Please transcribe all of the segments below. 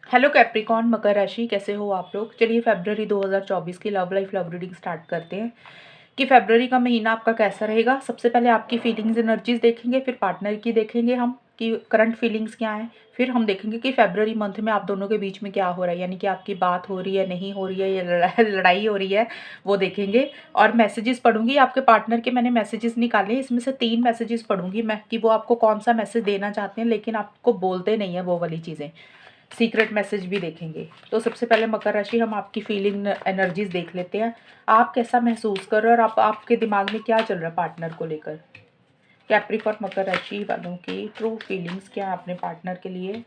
Hello Capricorn मकर राशि, कैसे हो आप लोग। चलिए फरवरी 2024 की love life love reading start करते हैं कि फरवरी का महीना आपका कैसा रहेगा। सबसे पहले आपकी फीलिंग्स एनर्जीज देखेंगे, फिर पार्टनर की देखेंगे हम कि करंट फीलिंग्स क्या हैं। फिर हम देखेंगे कि फरवरी मंथ में आप दोनों के बीच में क्या हो रहा है, यानी कि आपकी बात हो रही है, नहीं हो रही है, या लड़ाई हो रही है, वो देखेंगे। और मैसेजेस पढ़ूंगी आपके पार्टनर के, मैंने मैसेजेस निकाले, इसमें से 3 मैसेजेस पढ़ूंगी मैं कि वो आपको कौन सा मैसेज देना चाहते हैं, लेकिन आपको बोलते नहीं है वो वाली चीज़ें। सीक्रेट मैसेज भी देखेंगे। तो सबसे पहले मकर राशि, हम आपकी फीलिंग एनर्जीज देख लेते हैं। आप कैसा महसूस कर रहे हो और आपके दिमाग में क्या चल रहा है पार्टनर को लेकर। कैप्रिकॉर्न मकर राशि वालों की ट्रू फीलिंग्स क्या है अपने पार्टनर के लिए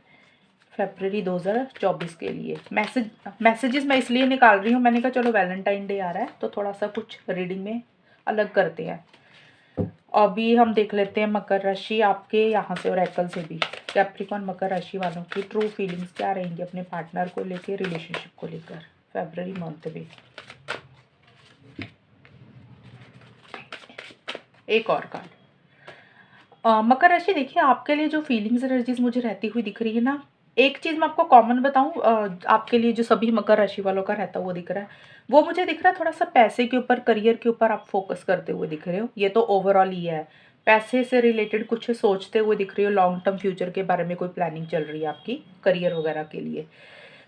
फरवरी 2024 के लिए। मैसेजेस मैं इसलिए निकाल रही हूँ, मैंने कहा चलो वैलेंटाइन डे आ रहा है तो थोड़ा सा कुछ रीडिंग में अलग करते हैं। अभी हम देख लेते हैं मकर राशि आपके यहाँ से और ओरेकल से भी। कैप्रिकॉर्न मकर राशि वालों की ट्रू फीलिंग्स क्या रहेंगी अपने पार्टनर को लेकर, रिलेशनशिप को लेकर फरवरी मंथ में। एक और कार्ड। मकर राशि, देखिए आपके लिए जो फीलिंग्स एनर्जीज मुझे रहती हुई दिख रही है ना, एक चीज़ मैं आपको कॉमन बताऊं, आपके लिए जो सभी मकर राशि वालों का रहता हुआ दिख रहा है, वो मुझे दिख रहा है थोड़ा सा पैसे के ऊपर, करियर के ऊपर आप फोकस करते हुए दिख रहे हो। ये तो ओवरऑल ही है। पैसे से रिलेटेड कुछ सोचते हुए दिख रही हो, लॉन्ग टर्म फ्यूचर के बारे में कोई प्लानिंग चल रही है आपकी करियर वगैरह के लिए।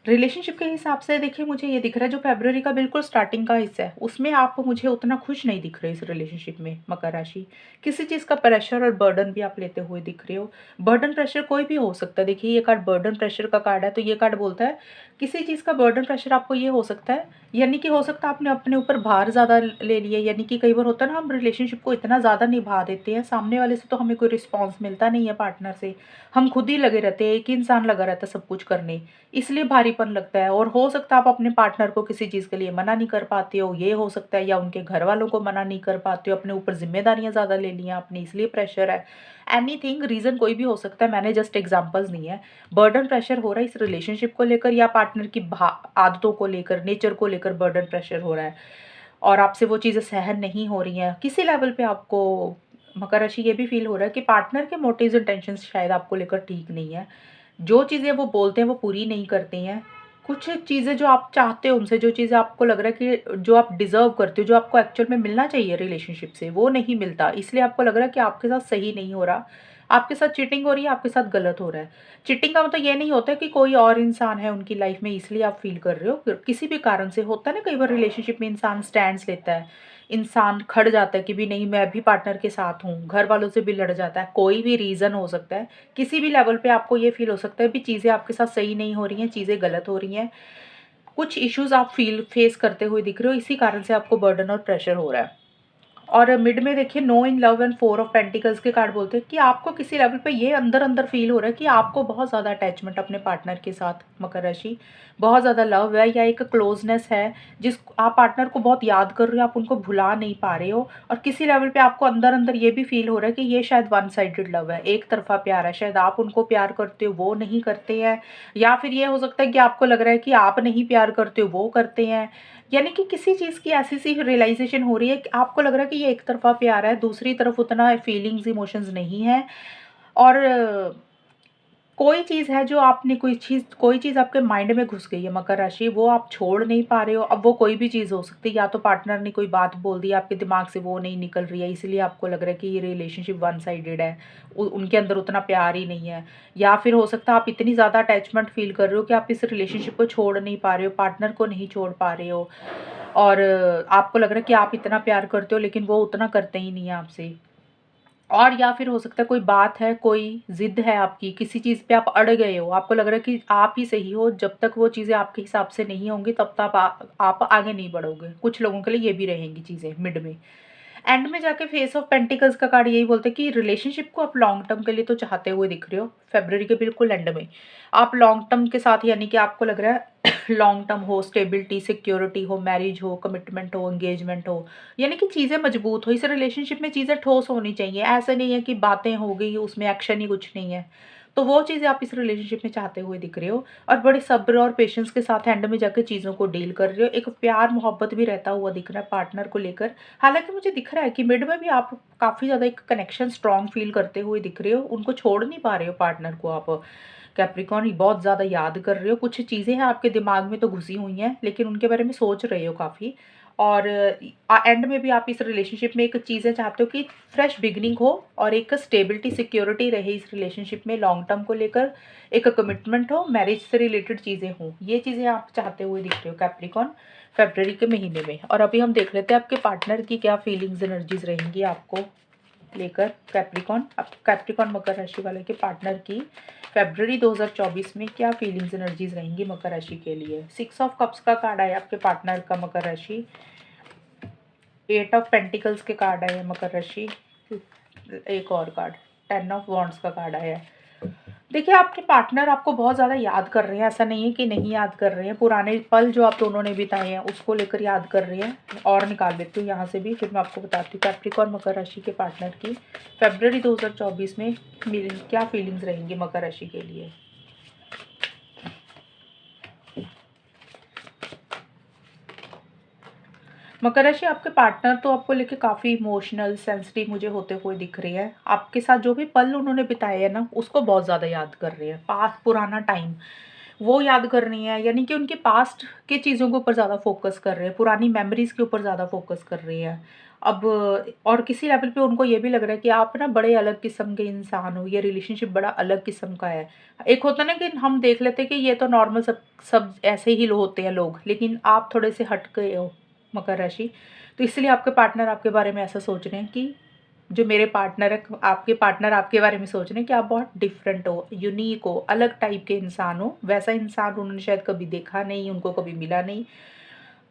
रिलेशनशिप के हिसाब से देखिए मुझे ये दिख रहा है, जो फरवरी का बिल्कुल स्टार्टिंग का हिस्सा है उसमें आप मुझे उतना खुश नहीं दिख रहे इस रिलेशनशिप में मकर राशि। किसी चीज़ का प्रेशर और बर्डन भी आप लेते हुए दिख रहे हो। बर्डन प्रेशर कोई भी हो सकता है। देखिए ये कार्ड बर्डन प्रेशर का कार्ड है, तो ये कार्ड बोलता है किसी चीज़ का बर्डन प्रेशर आपको ये हो सकता है, यानी कि हो सकता है आपने अपने ऊपर भार ज़्यादा ले लिया। यानी कि कई बार होता है ना, हम रिलेशनशिप को इतना ज़्यादा निभा देते हैं, सामने वाले से तो हमें कोई रिस्पॉन्स मिलता नहीं है पार्टनर से, हम खुद ही लगे रहते हैं, एक ही इंसान लगा रहता है सब कुछ करने, इसलिए भारीपन लगता है। और हो सकता है आप अपने पार्टनर को किसी चीज़ के लिए मना नहीं कर पाते हो, ये हो सकता है, या उनके घर वालों को मना नहीं कर पाते हो, अपने ऊपर जिम्मेदारियां ज़्यादा ले ली हैं आपने इसलिए प्रेशर है। एनीथिंग, रीज़न कोई भी हो सकता है, मैंने जस्ट एग्जांपल्स नहीं है। बर्डन प्रेशर हो रहा है इस रिलेशनशिप को लेकर, या पार्टनर की आदतों को लेकर, नेचर को लेकर बर्डन प्रेशर हो रहा है और आपसे वो चीज़ें सहन नहीं हो रही हैं किसी लेवल पे आपको। मकर राशि, ये भी फील हो रहा है कि पार्टनर के मोटिव्स इंटेंशंस शायद आपको लेकर ठीक नहीं है। जो चीज़ें वो बोलते हैं वो पूरी नहीं करते हैं। कुछ चीज़ें जो आप चाहते हो उनसे, जो चीज़ें आपको लग रहा है कि जो आप डिज़र्व करते हो, जो आपको एक्चुअल में मिलना चाहिए रिलेशनशिप से, वो नहीं मिलता, इसलिए आपको लग रहा है कि आपके साथ सही नहीं हो रहा, आपके साथ चीटिंग हो रही है, आपके साथ गलत हो रहा है। चीटिंग का मतलब ये नहीं होता है कि कोई और इंसान है उनकी लाइफ में इसलिए आप फील कर रहे हो, किसी भी कारण से होता है ना। कई बार रिलेशनशिप में इंसान स्टैंड्स लेता है, इंसान खड़ जाता है कि भी नहीं मैं भी पार्टनर के साथ हूँ, घर वालों से भी लड़ जाता है, कोई भी रीज़न हो सकता है। किसी भी लेवल पे आपको ये फील हो सकता है भी चीज़ें आपके साथ सही नहीं हो रही हैं, चीज़ें गलत हो रही हैं, कुछ इश्यूज आप फेस करते हुए दिख रहे हो, इसी कारण से आपको बर्डन और प्रेशर हो रहा है। और मिड में देखिए no in love and 4 of pentacles के कार्ड बोलते हैं कि आपको किसी लेवल पे ये अंदर अंदर फील हो रहा है कि आपको बहुत ज़्यादा अटैचमेंट अपने पार्टनर के साथ मकर राशि, बहुत ज़्यादा लव है या एक क्लोजनेस है, जिस आप पार्टनर को बहुत याद कर रहे हो, आप उनको भुला नहीं पा रहे हो। और किसी लेवल पे आपको अंदर अंदर ये भी फील हो रहा है कि ये शायद वन साइडेड लव है, एक तरफा प्यार है, शायद आप उनको प्यार करते हो वो नहीं करते हैं, या फिर ये हो सकता है कि आपको लग रहा है कि आप नहीं प्यार करते हो वो करते हैं। यानी कि किसी चीज़ की ऐसी सी रियलाइजेशन हो रही है कि आपको लग रहा है कि ये एक तरफा प्यार है, दूसरी तरफ उतना फीलिंग्स इमोशंस नहीं है। और कोई चीज़ है जो आपने कोई चीज़ आपके माइंड में घुस गई है मकर राशि, वो आप छोड़ नहीं पा रहे हो। अब वो कोई भी चीज़ हो सकती है, या तो पार्टनर ने कोई बात बोल दी आपके दिमाग से, वो नहीं निकल रही है, इसलिए आपको लग रहा है कि ये रिलेशनशिप वन साइडेड है, उनके अंदर उतना प्यार ही नहीं है। या फिर हो सकता है आप इतनी ज़्यादा अटैचमेंट फील कर रहे हो कि आप इस रिलेशनशिप को छोड़ नहीं पा रहे हो, पार्टनर को नहीं छोड़ पा रहे हो। और आपको लग रहा है कि आप इतना प्यार करते हो लेकिन वो उतना करते ही नहीं है आपसे। और या फिर हो सकता है कोई बात है, कोई ज़िद है आपकी, किसी चीज़ पे आप अड़ गए हो, आपको लग रहा है कि आप ही सही हो, जब तक वो चीज़ें आपके हिसाब से नहीं होंगी तब तक आप आगे नहीं बढ़ोगे। कुछ लोगों के लिए ये भी रहेंगी चीज़ें मिड में। एंड में जाके फेस ऑफ पेंटिकल्स का कार्ड यही बोलते हैं कि रिलेशनशिप को आप लॉन्ग टर्म के लिए तो चाहते हुए दिख रहे हो फरवरी के बिल्कुल एंड में। आप लॉन्ग टर्म के साथ, यानी कि आपको लग रहा है लॉन्ग टर्म हो, स्टेबिलिटी, सिक्योरिटी हो, मैरिज हो, कमिटमेंट हो, एंगेजमेंट हो, यानी कि चीज़ें मजबूत हो। इस रिलेशनशिप में चीज़ें ठोस होनी चाहिए, ऐसा नहीं है कि बातें हो गई उसमें एक्शन ही कुछ नहीं है। तो वो चीज़ें आप इस रिलेशनशिप में चाहते हुए दिख रहे हो, और बड़े सब्र और पेशेंस के साथ एंड में जाकर चीज़ों को डील कर रहे हो। एक प्यार मोहब्बत भी रहता हुआ दिख रहा है पार्टनर को लेकर। हालाँकि मुझे दिख रहा है कि मिड में भी आप काफ़ी ज़्यादा एक कनेक्शन स्ट्रॉन्ग फ़ील करते हुए दिख रहे हो, उनको छोड़ नहीं पा रहे हो पार्टनर को आप। कैप्रिकॉर्न बहुत ज़्यादा याद कर रहे हो, कुछ चीज़ें हैं आपके दिमाग में तो घुसी हुई हैं, लेकिन उनके बारे में सोच रहे हो काफ़ी। और एंड में भी आप इस रिलेशनशिप में एक चीज़ें चाहते हो कि फ्रेश बिगिनिंग हो और एक स्टेबिलिटी, सिक्योरिटी रहे इस रिलेशनशिप में, लॉन्ग टर्म को लेकर एक कमिटमेंट हो, मैरिज से रिलेटेड चीज़ें हों। ये चीज़ें आप चाहते हुए दिख रहे हो कैप्रिकॉर्न फ़रवरी के महीने में। और अभी हम देख लेते हैं आपके पार्टनर की क्या फीलिंग्स, एनर्जीज़ रहेंगी आपको लेकर कैप्रिकॉर्न। अब कैप्रिकॉर्न मकर राशि वाले के पार्टनर की फ़रवरी 2024 में क्या फीलिंग्स, एनर्जीज़ रहेंगी मकर राशि के लिए। 6 ऑफ कप्स का कार्ड आया आपके पार्टनर का मकर राशि, 8 ऑफ पेंटिकल्स के कार्ड आए हैं मकर राशि, एक और कार्ड 10 ऑफ वॉन्ड्स का कार्ड आया है। देखिए, आपके पार्टनर आपको बहुत ज़्यादा याद कर रहे हैं, ऐसा नहीं है कि नहीं याद कर रहे हैं। पुराने पल जो आप दोनों ने बिताए हैं उसको लेकर याद कर रहे हैं। और निकाल लेती हूँ यहाँ से भी, फिर मैं आपको बताती हूँ कैप्रिकॉर्न मकर राशि के पार्टनर की फ़रवरी 2024 में क्या फीलिंग्स रहेंगी मकर राशि के लिए। मकर राशि, आपके पार्टनर तो आपको लेके काफ़ी इमोशनल, सेंसिटिव मुझे होते हुए दिख रहे हैं। आपके साथ जो भी पल उन्होंने बिताए हैं ना, उसको बहुत ज़्यादा याद कर रहे हैं। पास्ट, पुराना टाइम वो याद कर रही हैं, यानी कि उनके पास्ट की चीज़ों के ऊपर ज़्यादा फ़ोकस कर रहे हैं, पुरानी मेमोरीज़ के ऊपर ज़्यादा फ़ोकस कर रही हैं। अब और किसी लेवल पे उनको ये भी लग रहा है कि आप ना बड़े अलग किस्म के इंसान हो, ये रिलेशनशिप बड़ा अलग किस्म का है। एक होता है ना कि हम देख लेते हैं कि ये तो नॉर्मल सब सब ऐसे ही होते हैं लोग, लेकिन आप थोड़े से हट गए हो मकर राशि। तो इसलिए आपके पार्टनर आपके बारे में ऐसा सोच रहे हैं कि जो मेरे पार्टनर है, आपके पार्टनर आपके बारे में सोच रहे हैं कि आप बहुत डिफरेंट हो, यूनिक हो, अलग टाइप के इंसान हो। वैसा इंसान उन्होंने शायद कभी देखा नहीं, उनको कभी मिला नहीं।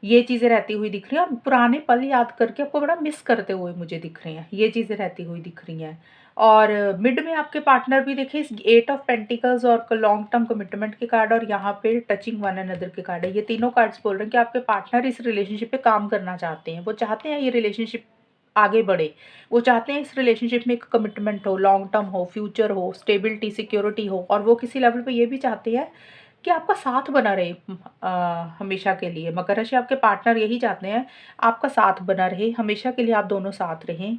ये चीज़ें रहती हुई दिख रही हैं और पुराने पल याद करके आपको बड़ा मिस करते हुए मुझे दिख रहे हैं। ये चीज़ें रहती हुई दिख रही हैं। और मिड में आपके पार्टनर भी देखिए, 8 ऑफ पेंटिकल्स और लॉन्ग टर्म कमिटमेंट के कार्ड और यहाँ पे टचिंग वन अनदर के कार्ड है। ये तीनों कार्ड्स बोल रहे हैं कि आपके पार्टनर इस रिलेशनशिप पे काम करना चाहते हैं। वो चाहते हैं ये रिलेशनशिप आगे बढ़े। वो चाहते हैं इस रिलेशनशिप में एक कमिटमेंट हो, लॉन्ग टर्म हो, फ्यूचर हो, स्टेबिलिटी, सिक्योरिटी हो। और वो किसी लेवल पे ये भी चाहते हैं कि आपका साथ बना रहे हमेशा के लिए। मकर राशि, आपके पार्टनर यही चाहते हैं, आपका साथ बना रहे, हमेशा के लिए आप दोनों साथ रहें।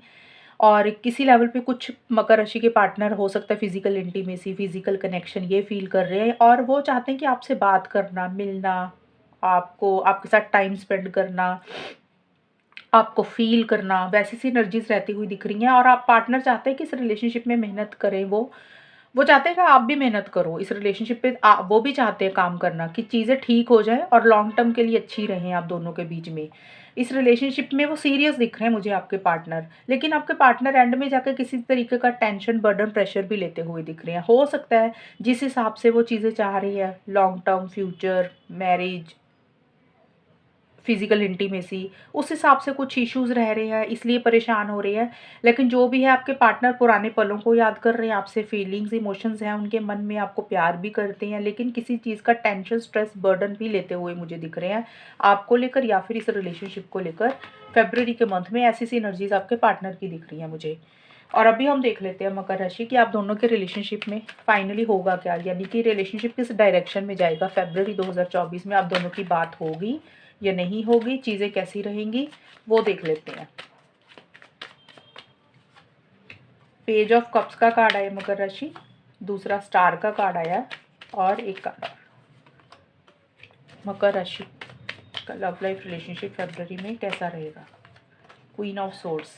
और किसी लेवल पे कुछ मकर राशि के पार्टनर हो सकता है फिज़िकल इंटीमेसी, फिज़िकल कनेक्शन ये फ़ील कर रहे हैं और वो चाहते हैं कि आपसे बात करना, मिलना, आपको आपके साथ टाइम स्पेंड करना, आपको फ़ील करना, वैसी सी एनर्जीज़ रहती हुई दिख रही हैं। और आप पार्टनर चाहते हैं कि इस रिलेशनशिप में मेहनत करें वो चाहते हैं कि आप भी मेहनत करो इस रिलेशनशिप पे। वो भी चाहते हैं काम करना कि चीज़ें ठीक हो जाएँ और लॉन्ग टर्म के लिए अच्छी रहें आप दोनों के बीच में। इस रिलेशनशिप में वो सीरियस दिख रहे हैं मुझे आपके पार्टनर, लेकिन आपके पार्टनर एंड में जाकर किसी तरीके का टेंशन, बर्डन, प्रेशर भी लेते हुए दिख रहे हैं। हो सकता है जिस हिसाब से वो चीज़ें चाह रही है, long term, future, marriage, physical intimacy, उस हिसाब से कुछ इश्यूज़ रह रहे हैं, इसलिए परेशान हो रहे हैं। लेकिन जो भी है, आपके पार्टनर पुराने पलों को याद कर रहे हैं, आपसे फीलिंग्स, इमोशंस हैं उनके मन में, आपको प्यार भी करते हैं, लेकिन किसी चीज़ का टेंशन, स्ट्रेस, बर्डन भी लेते हुए मुझे दिख रहे हैं, आपको लेकर या फिर इस रिलेशनशिप को लेकर। फ़रवरी के मंथ में ऐसी-सी एनर्जीज़ आपके पार्टनर की दिख रही हैं मुझे। और अभी हम देख लेते हैं मकर राशि कि आप दोनों के रिलेशनशिप में फाइनली होगा क्या? यानी कि रिलेशनशिप किस डायरेक्शन में जाएगा? फ़रवरी 2024 में आप दोनों की बात होगी या नहीं होगी? चीज़ें कैसी रहेंगी? वो देख लेते हैं। पेज ऑफ कप्स का कार्ड आया मकर राशि, दूसरा स्टार का कार्ड आया और एक कार्ड और। मकर राशि का लव लाइफ, रिलेशनशिप फ़रवरी में कैसा रहेगा? Queen of swords.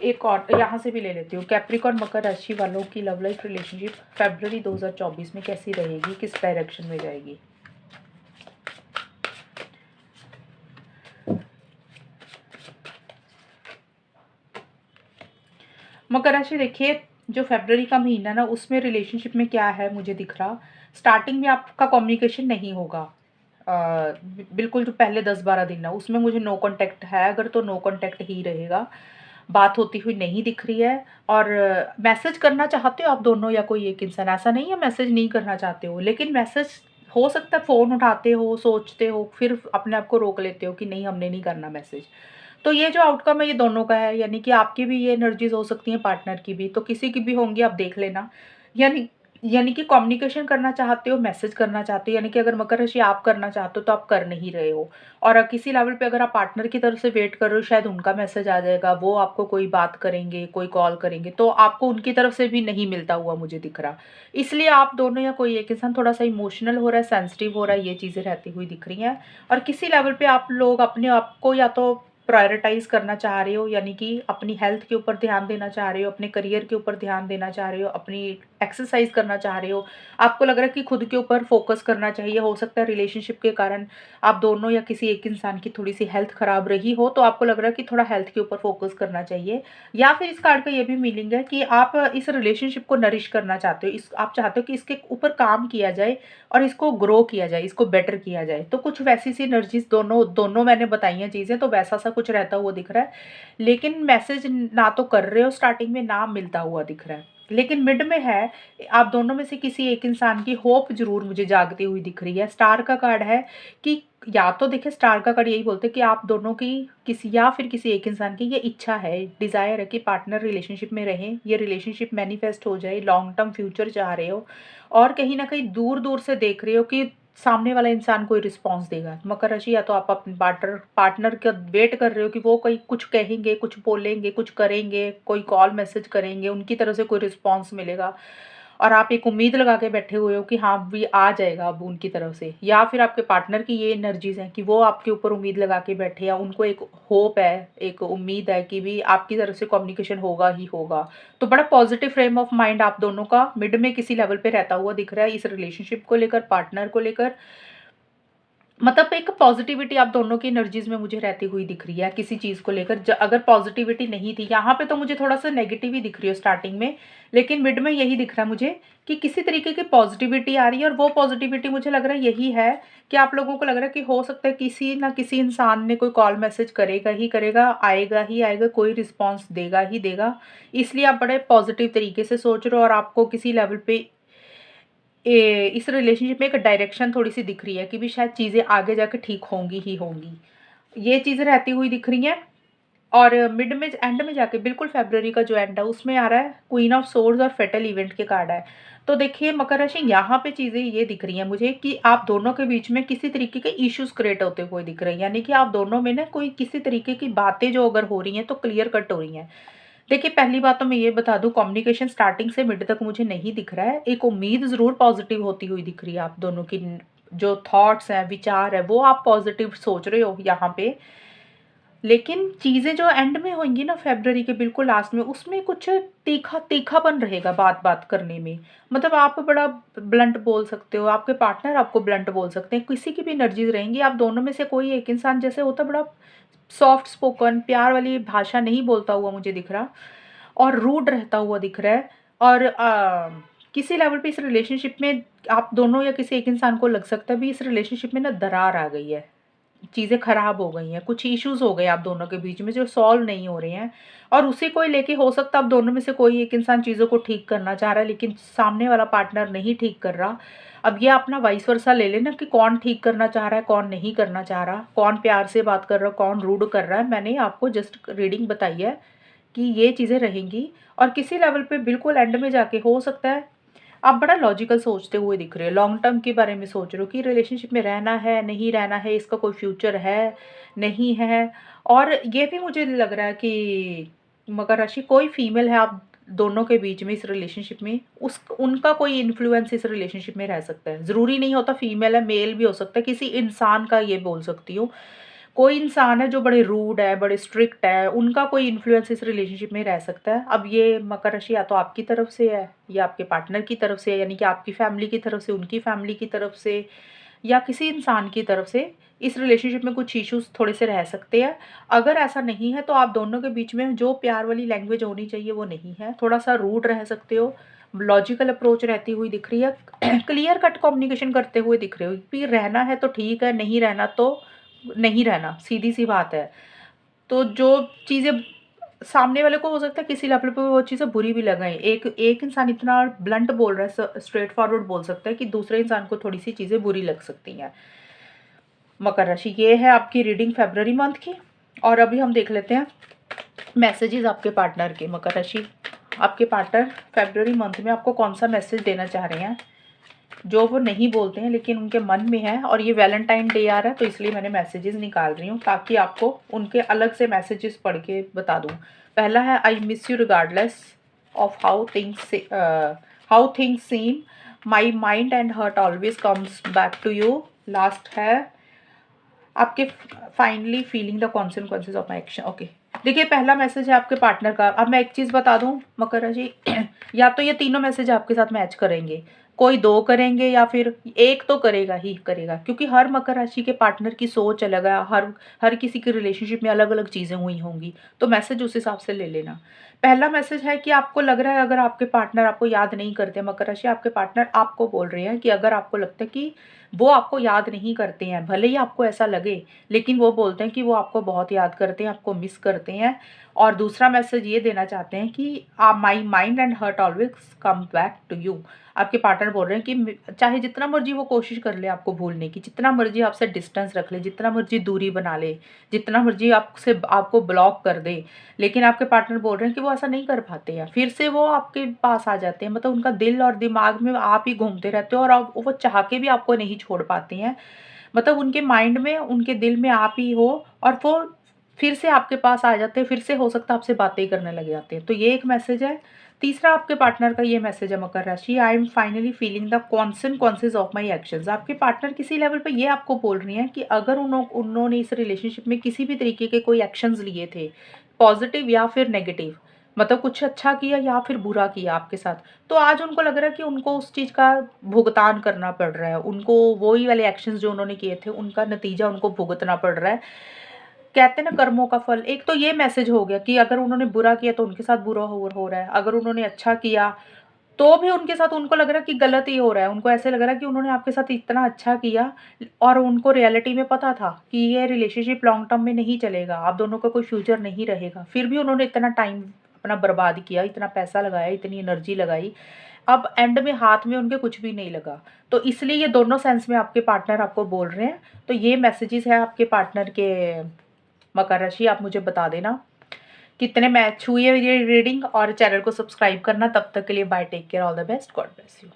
एक और यहाँ से भी ले लेती हूँ। कैप्रिकॉर्न मकर राशि वालों की लव लाइफ, रिलेशनशिप फ़रवरी 2024 में कैसी रहेगी? किस डायरेक्शन में जाएगी? मकर राशि, देखिए जो फ़रवरी का महीना ना, उसमें रिलेशनशिप में क्या है मुझे दिख रहा, स्टार्टिंग में आपका कम्युनिकेशन नहीं होगा। बिल्कुल जो पहले 10-12 दिन ना, उसमें मुझे नो कॉन्टैक्ट है, अगर तो नो कॉन्टैक्ट ही रहेगा। बात होती हुई नहीं दिख रही है। और मैसेज करना चाहते हो आप दोनों या कोई एक इंसान, ऐसा नहीं है मैसेज नहीं करना चाहते हो, लेकिन मैसेज हो सकता है फ़ोन उठाते हो, सोचते हो, फिर अपने आप को रोक लेते हो कि नहीं, हमने नहीं करना मैसेज। तो ये जो आउटकम है ये दोनों का है, यानी कि आपकी भी ये एनर्जीज़ हो सकती हैं, पार्टनर की भी, तो किसी की भी होंगी, आप देख लेना। यानी यानी कि कम्युनिकेशन करना चाहते हो, मैसेज करना चाहते हो, यानी कि अगर मकर राशि आप करना चाहते हो तो आप कर नहीं रहे हो। और किसी लेवल पे अगर आप पार्टनर की तरफ से वेट कर रहे हो, शायद उनका मैसेज आ जाएगा, वो आपको कोई बात करेंगे, कोई कॉल करेंगे, तो आपको उनकी तरफ से भी नहीं मिलता हुआ मुझे दिख रहा। इसलिए आप दोनों या कोई एक इंसान थोड़ा-सा इमोशनल हो रहा है, सेंसिटिव हो रहा है, ये चीज़ें रहती हुई दिख रही हैं। और किसी लेवल पे आप लोग अपने आप को या तो प्रायोरिटाइज़ करना चाह रहे हो, यानी कि अपनी हेल्थ के ऊपर ध्यान देना चाह रहे हो, अपने करियर के ऊपर ध्यान देना चाह रहे हो, अपनी एक्सरसाइज़ करना चाह रहे हो। आपको लग रहा है कि खुद के ऊपर फ़ोकस करना चाहिए। हो सकता है रिलेशनशिप के कारण आप दोनों या किसी एक इंसान की थोड़ी-सी हेल्थ ख़राब रही हो, तो आपको लग रहा है कि थोड़ा हेल्थ के ऊपर फ़ोकस करना चाहिए। या फिर इस कार्ड का ये भी मीनिंग है कि आप इस रिलेशनशिप को नरिश करना चाहते हो। इस आप चाहते हो कि इसके ऊपर काम किया जाए और इसको ग्रो किया जाए, इसको बेटर किया जाए। तो कुछ वैसी-सी एनर्जीज़ दोनों दोनों मैंने बताई हैं चीज़ें, तो वैसा-सा कुछ रहता हुआ दिख रहा है। लेकिन मैसेज ना तो कर रहे हो स्टार्टिंग में, ना मिलता हुआ दिख रहा है। लेकिन मिड में है, आप दोनों में से किसी एक इंसान की होप ज़रूर मुझे जागती हुई दिख रही है। स्टार का कार्ड है कि या तो देखिए स्टार का कार्ड यही बोलते हैं कि आप दोनों की किसी या फिर किसी एक इंसान की ये इच्छा है, डिज़ायर है कि पार्टनर रिलेशनशिप में रहें, ये रिलेशनशिप मैनिफेस्ट हो जाए, लॉन्ग टर्म फ्यूचर चाह रहे हो और कहीं न कहीं दूर-दूर से देख रहे हो कि सामने वाला इंसान कोई रिस्पॉन्स देगा। मकर राशि या तो आप अपने पार्टनर का वेट कर रहे हो कि वो कोई कुछ कहेंगे, कुछ बोलेंगे, कुछ करेंगे, कोई कॉल मैसेज करेंगे, उनकी तरफ से कोई रिस्पॉन्स मिलेगा और आप एक उम्मीद लगा के बैठे हुए हो कि हाँ, भी आ जाएगा अब उनकी तरफ से। या फिर आपके पार्टनर की ये एनर्जीज़ हैं कि वो आपके ऊपर उम्मीद लगा के बैठे हैं, उनको एक होप है, एक उम्मीद है कि भी आपकी तरफ से कम्युनिकेशन होगा ही होगा। तो बड़ा पॉजिटिव फ्रेम ऑफ माइंड आप दोनों का मिड में किसी लेवल पे रहता हुआ दिख रहा है इस रिलेशनशिप को लेकर, पार्टनर को लेकर। मतलब एक पॉजिटिविटी आप दोनों की एनर्जीज़ में मुझे रहती हुई दिख रही है किसी चीज़ को लेकर। अगर पॉजिटिविटी नहीं थी यहाँ पे, तो मुझे थोड़ा-सा नेगेटिव ही दिख रही है स्टार्टिंग में। लेकिन मिड में यही दिख रहा है मुझे कि किसी तरीके की पॉजिटिविटी आ रही है और वो पॉजिटिविटी मुझे लग रहा है यही है कि आप लोगों को लग रहा है कि हो सकता है किसी ना किसी इंसान ने कोई कॉल मैसेज करेगा ही करेगा, आएगा ही आएगा, कोई रिस्पॉन्स देगा ही देगा। इसलिए आप बड़े पॉजिटिव तरीके से सोच रहे हो और आपको किसी लेवल पे इस रिलेशनशिप में एक डायरेक्शन थोड़ी-सी दिख रही है कि भी शायद चीज़ें आगे जाके ठीक होंगी ही होंगी। ये चीज़ें रहती हुई दिख रही हैं और मिड में एंड में जाके बिल्कुल फ़रवरी का जो एंड है उसमें आ रहा है क्वीन ऑफ सोर्ड्स और फैटल इवेंट के कार्ड है। तो देखिए मकर राशि, यहाँ पे चीज़ें ये दिख रही हैं मुझे कि आप दोनों के बीच में किसी तरीके के इश्यूज़ क्रिएट होते हुए दिख रहे हैं। यानी कि आप दोनों में ना कोई किसी तरीके की बातें जो अगर हो रही हैं तो क्लियर कट हो रही हैं। देखिए, पहली बात तो मैं ये बता दूँ, कम्युनिकेशन स्टार्टिंग से मिड तक मुझे नहीं दिख रहा है। एक उम्मीद ज़रूर पॉज़िटिव होती हुई दिख रही है आप दोनों की। न जो थॉट्स हैं, विचार हैं, वो आप पॉज़िटिव सोच रहे हो यहाँ पे। लेकिन चीज़ें जो एंड में होंगी ना फ़रवरी के बिल्कुल लास्ट में, उसमें कुछ तीखापन रहेगा बात-बात करने में। मतलब आप बड़ा ब्लंट बोल सकते हो, आपके पार्टनर आपको ब्लंट बोल सकते हैं, किसी की भी एनर्जीज़ रहेंगी। आप दोनों में से कोई एक इंसान जैसे होता है बड़ा सॉफ्ट स्पोकन, प्यार वाली भाषा नहीं बोलता हुआ मुझे दिख रहा और रूड रहता हुआ दिख रहा है। और किसी लेवल पे इस रिलेशनशिप में आप दोनों या किसी एक इंसान को लग सकता है भी इस रिलेशनशिप में ना दरार आ गई है। चीज़ें ख़राब हो गई हैं, कुछ इश्यूज़ हो गए आप दोनों के बीच में जो सॉल्व नहीं हो रहे हैं और उसी को ही लेके हो सकता है आप दोनों में से कोई एक इंसान चीज़ों को ठीक करना चाह रहा है, लेकिन सामने वाला पार्टनर नहीं ठीक कर रहा। अब ये अपना वाइस वर्सा ले लेना कि कौन ठीक करना चाह रहा है, कौन नहीं करना चाह रहा, कौन प्यार से बात कर रहा है, कौन रूड कर रहा है। मैंने आपको जस्ट रीडिंग बताई है कि ये चीज़ें रहेंगी और किसी लेवल पे बिल्कुल एंड में जाके हो सकता है आप बड़ा लॉजिकल सोचते हुए दिख रहे हो, लॉन्ग टर्म के बारे में सोच रहे हो कि रिलेशनशिप में रहना है, नहीं रहना है, इसका कोई फ्यूचर है, नहीं है। और ये भी मुझे लग रहा है कि मकर राशि कोई फीमेल है आप दोनों के बीच में इस रिलेशनशिप में, उस उनका कोई इन्फ्लुएंस इस रिलेशनशिप में रह सकता है। ज़रूरी नहीं होता फीमेल है, मेल भी हो सकता है, किसी इंसान का ये बोल सकती हूँ। कोई इंसान है जो बड़े रूड है, बड़े स्ट्रिक्ट है, उनका कोई इन्फ्लुएंस इस रिलेशनशिप में रह सकता है। अब ये मकर राशि या तो आपकी तरफ से है या आपके पार्टनर की तरफ से है, यानी कि आपकी फैमिली की तरफ से, उनकी फैमिली की तरफ से या किसी इंसान की तरफ से इस रिलेशनशिप में कुछ इश्यूज़ थोड़े से रह सकते हैं। अगर ऐसा नहीं है तो आप दोनों के बीच में जो प्यार वाली लैंग्वेज होनी चाहिए वो नहीं है, थोड़ा-सा रूड रह सकते हो, लॉजिकल अप्रोच रहती हुई दिख रही है, क्लियर कट कम्युनिकेशन करते हुए दिख रहे हो कि रहना है तो ठीक है, नहीं रहना तो नहीं रहना, सीधी-सी बात है। तो जो चीज़ें सामने वाले को हो सकता है किसी लेवल पे वो चीज़ें बुरी भी लगाएँ। एक एक इंसान इतना ब्लंट बोल रहा है, स्ट्रेट फॉरवर्ड बोल सकता है कि दूसरे इंसान को थोड़ी-सी चीज़ें बुरी लग सकती हैं। मकर राशि, ये है आपकी रीडिंग फ़रवरी मंथ की और अभी हम देख लेते हैं मैसेजेस आपके पार्टनर के, मकर राशि। आपके पार्टनर फरवरी मंथ में आपको कौन सा मैसेज देना चाह रहे हैं जो वो नहीं बोलते हैं लेकिन उनके मन में है। और ये वैलेंटाइन डे आ रहा है तो इसलिए मैंने मैसेजेस निकाल रही हूँ ताकि आपको उनके अलग से मैसेजेस पढ़ के बता दूँ। पहला है I miss you regardless of how things seem, my mind and heart always comes back to you. Last है आपके finally feeling the consequences of my action. Okay, देखिए पहला मैसेज है आपके पार्टनर का। अब मैं एक चीज़ बता दूं मकर राशि या तो ये तीनों मैसेज आपके साथ मैच करेंगे, कोई दो करेंगे या फिर एक तो करेगा ही करेगा, क्योंकि हर मकर राशि के पार्टनर की सोच अलग है। हर किसी के रिलेशनशिप में अलग अलग चीज़ें हुई होंगी, तो मैसेज उस हिसाब से ले लेना। पहला मैसेज है कि आपको लग रहा है अगर आपके पार्टनर आपको याद नहीं करते, मकर राशि आपके पार्टनर आपको बोल रहे हैं कि अगर आपको लगता है कि वो आपको याद नहीं करते हैं, भले ही आपको ऐसा लगे, लेकिन वो बोलते हैं कि वो आपको बहुत याद करते हैं, आपको मिस करते हैं। और दूसरा मैसेज ये देना चाहते हैं कि my mind and heart always come back to you. आपके पार्टनर बोल रहे हैं कि चाहे जितना मर्जी वो कोशिश कर ले आपको भूलने की, जितना मर्जी आपसे डिस्टेंस रख ले, जितना मर्जी दूरी बना ले, जितना मर्जी आपको ब्लॉक कर दे, लेकिन आपके पार्टनर बोल रहे हैं कि वो ऐसा नहीं कर पाते हैं। फिर से वो आपके पास आ जाते हैं, मतलब उनका दिल और दिमाग में आप ही घूमते रहते हो और वो चाह के भी आपको नहीं छोड़ पाते हैं। मतलब उनके माइंड में, उनके दिल में आप ही हो और वो फिर से आपके पास आ जाते हैं, फिर से हो सकता है आपसे बातें करने लग जाते हैं। तो ये एक मैसेज है। तीसरा आपके पार्टनर का ये मैसेज है मकर राशि, I am finally feeling the consequences of my actions. आपके पार्टनर किसी लेवल पे ये आपको बोल रही हैं कि अगर उन्होंने इस रिलेशनशिप में किसी भी तरीके के कोई एक्शंस लिए थे, पॉजिटिव या फिर नेगेटिव, मतलब कुछ अच्छा किया या फिर बुरा किया आपके साथ, तो आज उनको लग रहा है कि उनको उस चीज़ का भुगतान करना पड़ रहा है। उनको वही वाले एक्शंस जो उन्होंने किए थे उनका नतीजा उनको भुगतना पड़ रहा है। कहते हैं ना कर्मों का फल। एक तो ये मैसेज हो गया कि अगर उन्होंने बुरा किया तो उनके साथ बुरा हो रहा है, अगर उन्होंने अच्छा किया तो भी उनके साथ उनको लग रहा है कि गलत ही हो रहा है। उनको ऐसे लग रहा है कि उन्होंने आपके साथ इतना अच्छा किया और उनको रियलिटी में पता था कि ये रिलेशनशिप लॉन्ग टर्म में नहीं चलेगा, आप दोनों का कोई फ्यूचर नहीं रहेगा, फिर भी उन्होंने इतना टाइम अपना बर्बाद किया, इतना पैसा लगाया, इतनी एनर्जी लगाई, अब एंड में हाथ में उनके कुछ भी नहीं लगा। तो इसलिए ये दोनों सेंस में आपके पार्टनर आपको बोल रहे हैं। तो ये मैसेजेस है आपके पार्टनर के। मकर राशि आप मुझे बता देना कितने मैच हुई है ये रीडिंग, और चैनल को सब्सक्राइब करना। तब तक के लिए bye, take care, all the best, God bless you.